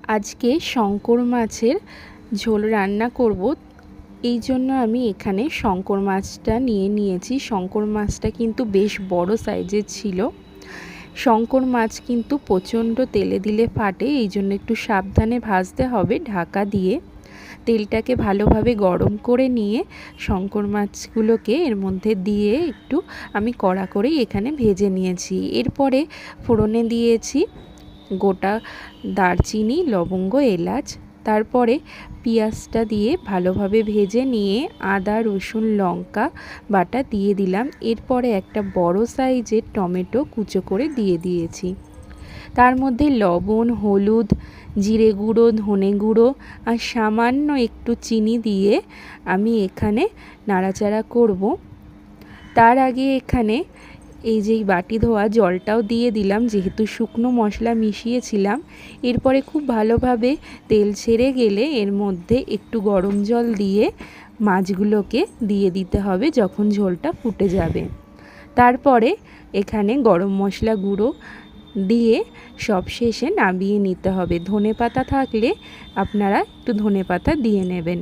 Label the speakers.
Speaker 1: আজকে শঙ্কর মাছের ঝোল রান্না করব। এই জন্য আমি এখানে শঙ্কর মাছটা নিয়েছি। শঙ্কর মাছটা কিন্তু বেশ বড় সাইজের ছিল। শঙ্কর মাছ কিন্তু প্রচণ্ড তেলে দিলে ফাটে, এই জন্য একটু সাবধানে ভাজতে হবে ঢাকা দিয়ে। তেলটাকে ভালোভাবে গরম করে নিয়ে শঙ্কর মাছগুলোকে এর মধ্যে দিয়ে একটু আমি কড়া করে এখানে ভেজে নিয়েছি। এরপরে ফোড়নে দিয়েছি গোটা দারচিনি, লবঙ্গ, এলাচ। তারপরে পেঁয়াজটা দিয়ে ভালোভাবে ভেজে নিয়ে আদা, রসুন, লঙ্কা বাটা দিয়ে দিলাম। এরপরে একটা বড় সাইজের টমেটো কুচো করে দিয়ে দিয়েছি। তার মধ্যে লবণ, হলুদ, জিরে গুঁড়ো, ধনে গুঁড়ো আর সামান্য একটু চিনি দিয়ে আমি এখানে নাড়াচাড়া করব। তার আগে এখানে এই যে বাটি ধোয়া জলটাও দিয়ে দিলাম, যেহেতু শুকনো মশলা মিশিয়েছিলাম। এরপরে খুব ভালোভাবে তেল ছেড়ে গেলে এর মধ্যে একটু গরম জল দিয়ে মাছগুলোকে দিয়ে দিতে হবে যখন ঝোলটা ফুটে যাবে। তারপরে এখানে গরম মশলা গুঁড়ো দিয়ে সবশেষে নামিয়ে নিতে হবে। ধনেপাতা থাকলে আপনারা একটু ধনেপাতা দিয়ে নেবেন।